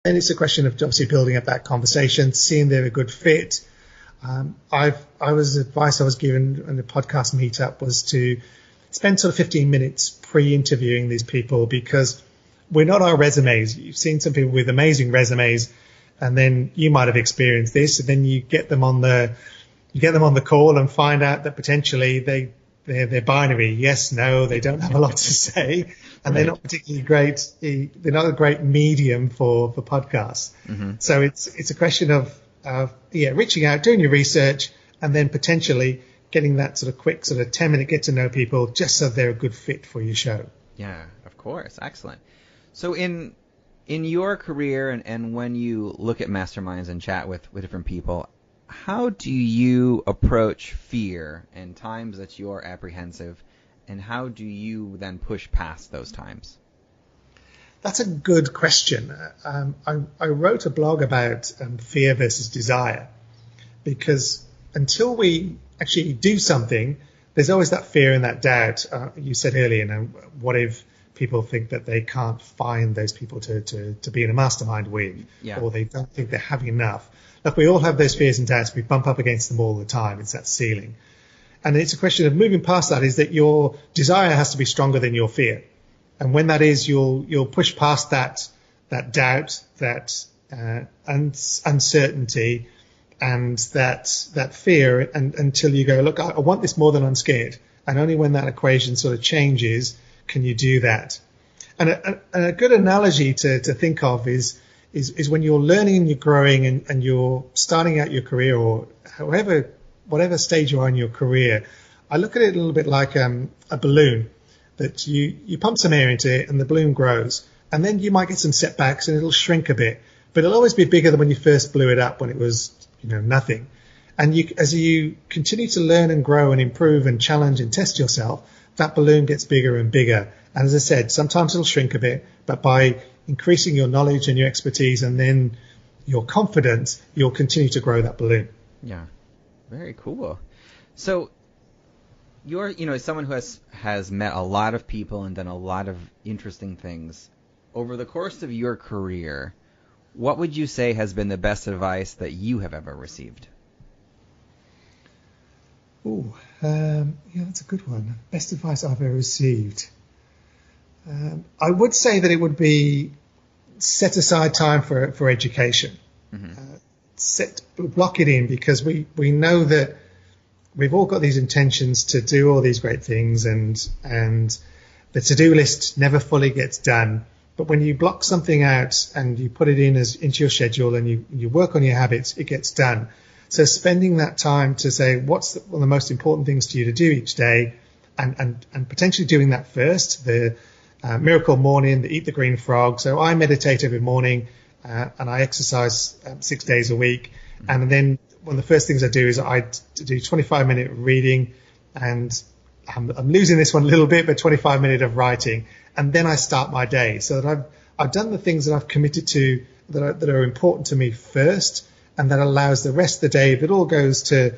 And it's a question of obviously building up that conversation, seeing they're a good fit. Advice I was given in the podcast meetup was to spend sort of 15 minutes pre-interviewing these people, because we're not our resumes. You've seen some people with amazing resumes, and then you might have experienced this, and then you get them on the call and find out that potentially they're binary, yes, no, they don't have a lot to say, and they're not particularly great. They're not a great medium for podcasts. Mm-hmm. So it's a question of reaching out, doing your research, and then potentially getting that sort of quick sort of 10-minute get to know people, just so they're a good fit for your show. Yeah, of course. Excellent. So in your career and when you look at masterminds and chat with different people, how do you approach fear and times that you're apprehensive, and how do you then push past those times? That's a good question. I wrote a blog about fear versus desire, because until we actually do something, there's always that fear and that doubt. You said earlier, what if people think that they can't find those people to be in a mastermind with, or they don't think they're having enough. Look, we all have those fears and doubts. We bump up against them all the time. It's that ceiling. And it's a question of moving past that, is that your desire has to be stronger than your fear. And when that is, you'll push past that doubt, that uncertainty, and that fear, and until you go, look, I want this more than I'm scared. And only when that equation sort of changes can you do that. And a good analogy to think of is when you're learning and you're growing and you're starting out your career, or whatever stage you are in your career. I look at it a little bit like a balloon, that you pump some air into it and the balloon grows, and then you might get some setbacks and it'll shrink a bit, but it'll always be bigger than when you first blew it up, when it was nothing. And as you continue to learn and grow and improve and challenge and test yourself, that balloon gets bigger and bigger. And as I said, sometimes it'll shrink a bit, but by increasing your knowledge and your expertise and then your confidence, you'll continue to grow that balloon. Yeah, very cool. So you're, someone who has met a lot of people and done a lot of interesting things. Over the course of your career, what would you say has been the best advice that you have ever received? That's a good one. Best advice I've ever received. I would say that it would be set aside time for education. Mm-hmm. Block it in, because we know that we've all got these intentions to do all these great things, and the to-do list never fully gets done. But when you block something out and you put it into your schedule and you work on your habits, it gets done. So spending that time to say what's one of the most important things to you to do each day, and potentially doing that first, the miracle morning, the eat the green frog. So I meditate every morning and I exercise 6 days a week. Mm-hmm. And then one of the first things I do is I do 25-minute reading, and I'm losing this one a little bit, but 25 minutes of writing. And then I start my day, so that I've done the things that I've committed to that are important to me first, and that allows the rest of the day, if it all goes to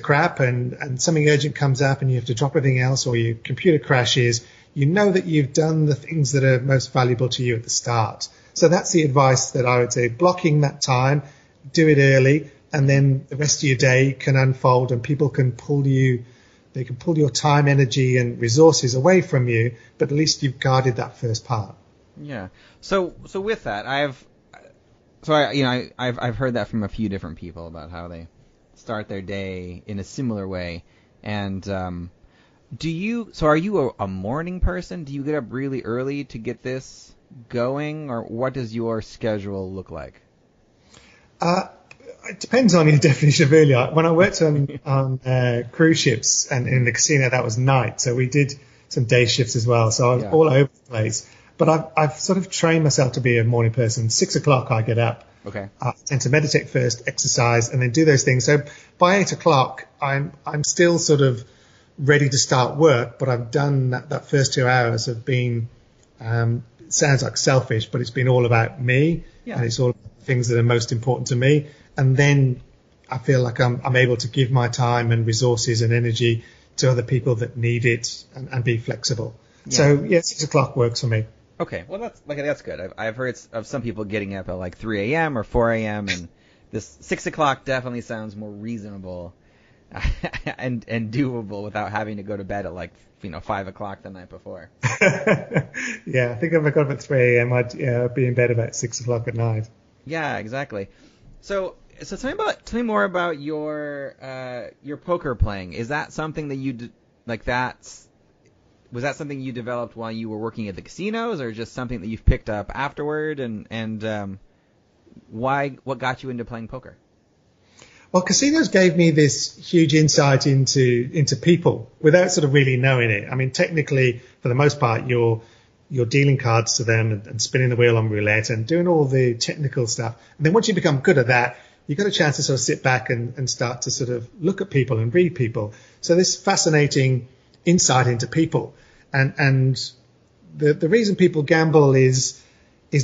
crap and something urgent comes up and you have to drop everything else, or your computer crashes, you know that you've done the things that are most valuable to you at the start. So that's the advice that I would say: blocking that time, do it early, and then the rest of your day can unfold, and people can pull your time, energy, and resources away from you, but at least you've guarded that first part. Yeah. So with that, I've heard that from a few different people about how they start their day in a similar way. And are you a morning person? Do you get up really early to get this going, or what does your schedule look like? It depends on your definition of early. When I worked on cruise ships and in the casino, that was night. So we did some day shifts as well. So I was all over the place. But I've sort of trained myself to be a morning person. 6 o'clock I get up. Okay. I tend to meditate first, exercise, and then do those things. So by 8 o'clock, I'm still sort of ready to start work, but I've done that first 2 hours of being, it sounds like selfish, but it's been all about me. Yeah. And it's all about the things that are most important to me. And then I feel like I'm able to give my time and resources and energy to other people that need it, and be flexible. Yeah. So 6 o'clock works for me. Okay, well that's good. I've heard of some people getting up at like 3 a.m. or 4 a.m. and this 6 o'clock definitely sounds more reasonable and doable without having to go to bed at like 5 o'clock the night before. Yeah, I think if I got up at 3 a.m., I'd be in bed about 6 o'clock at night. Yeah, exactly. So tell me more about your poker playing. Is that something that was that something you developed while you were working at the casinos, or just something that you've picked up afterward? And what got you into playing poker? Well, casinos gave me this huge insight into people without sort of really knowing it. I mean, technically, for the most part, you're dealing cards to them and spinning the wheel on roulette and doing all the technical stuff. And then once you become good at that, you get a chance to sort of sit back and start to sort of look at people and read people. So this fascinating insight into people. And the reason people gamble is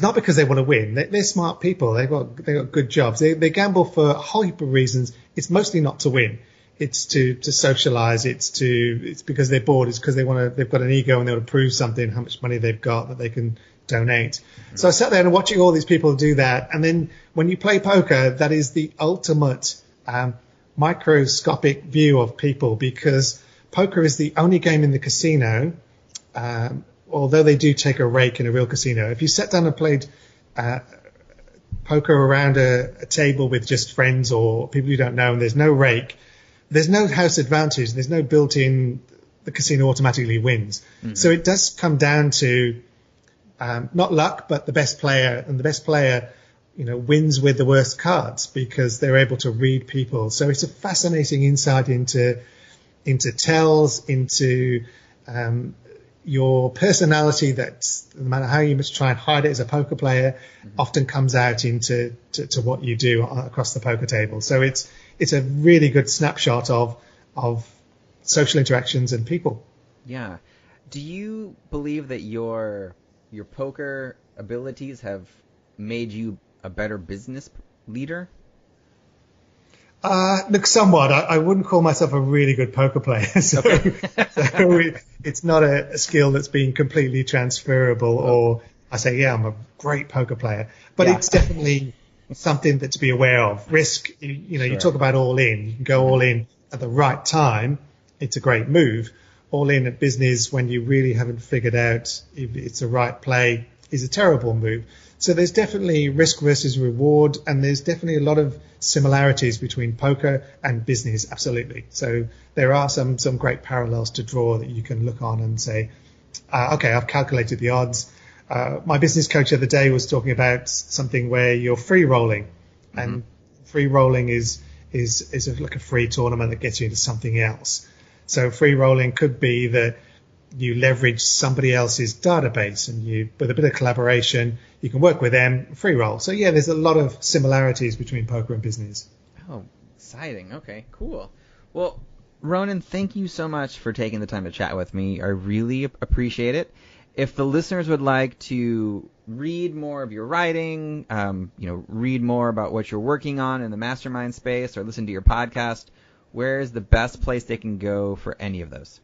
not because they want to win. They're smart people. They've got good jobs. They gamble for a whole heap of reasons. It's mostly not to win. It's to socialize. It's because they're bored. It's because they've got an ego and they want to prove something, how much money they've got that they can donate. Mm-hmm. So I sat there and watching all these people do that. And then when you play poker, that is the ultimate microscopic view of people, because poker is the only game in the casino, although they do take a rake in a real casino. If you sat down and played poker around a table with just friends or people you don't know and there's no rake, there's no house advantage. There's no built-in, the casino automatically wins. Mm-hmm. So it does come down to not luck, but the best player. And the best player, wins with the worst cards because they're able to read people. So it's a fascinating insight into tells, into your personality that no matter how you must try and hide it as a poker player, mm-hmm. often comes out into what you do across the poker table. So it's a really good snapshot of social interactions and people. Yeah. Do you believe that your poker abilities have made you a better business leader? Look, somewhat. I wouldn't call myself a really good poker player, so it's not a skill that's been completely transferable. Or I say, yeah, I'm a great poker player, but it's definitely something that to be aware of. Risk, sure. You talk about all in. You can go all in at the right time. It's a great move. All in at business when you really haven't figured out if it's the right play is a terrible move. So there's definitely risk versus reward, and there's definitely a lot of similarities between poker and business, absolutely. So there are some great parallels to draw that you can look on and say, okay, I've calculated the odds. My business coach the other day was talking about something where you're free rolling, mm-hmm. and free rolling is like a free tournament that gets you into something else. So free rolling could be that you leverage somebody else's database and with a bit of collaboration, you can work with them, free roll. So yeah, there's a lot of similarities between poker and business. Oh, exciting. Okay, cool. Well, Ronen, thank you so much for taking the time to chat with me. I really appreciate it. If the listeners would like to read more of your writing, read more about what you're working on in the Mastermind space, or listen to your podcast, where is the best place they can go for any of those?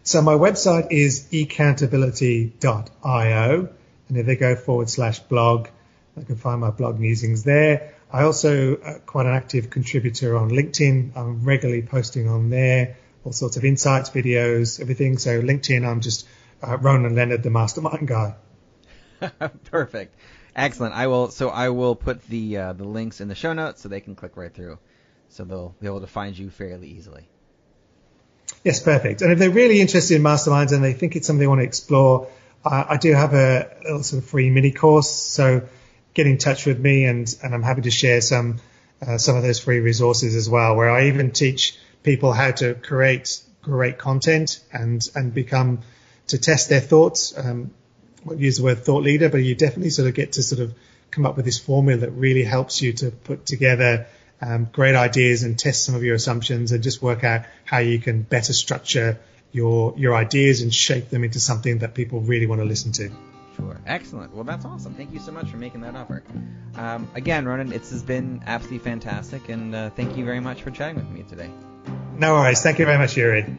So my website is ecountability.io, and if they go /blog, they can find my blog musings there. I also quite an active contributor on LinkedIn. I'm regularly posting on there, all sorts of insights, videos, everything. So LinkedIn, I'm just Ronan Leonard, the Mastermind guy. Perfect. Excellent. I will put the links in the show notes so they can click right through. So they'll be able to find you fairly easily. Yes, perfect. And if they're really interested in masterminds and they think it's something they want to explore, I do have a little sort of free mini course. So get in touch with me, and I'm happy to share some of those free resources as well, where I even teach people how to create great content and become to test their thoughts. I won't use the word thought leader, but you definitely sort of get to sort of come up with this formula that really helps you to put together great ideas and test some of your assumptions and just work out how you can better structure your ideas and shape them into something that people really want to listen to. Sure. Excellent. Well, that's awesome. Thank you so much for making that offer. Again, Ronen, this has been absolutely fantastic, and thank you very much for chatting with me today. No worries. Thank you very much, Yuri.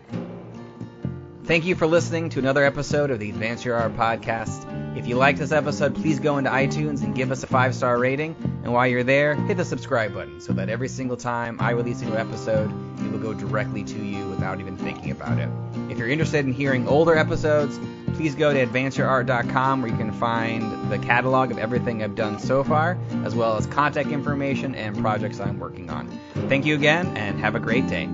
Thank you for listening to another episode of the Advance Your Art podcast. If you like this episode, please go into iTunes and give us a 5-star rating. And while you're there, hit the subscribe button so that every single time I release a new episode, it will go directly to you without even thinking about it. If you're interested in hearing older episodes, please go to advanceyourart.com where you can find the catalog of everything I've done so far, as well as contact information and projects I'm working on. Thank you again, and have a great day.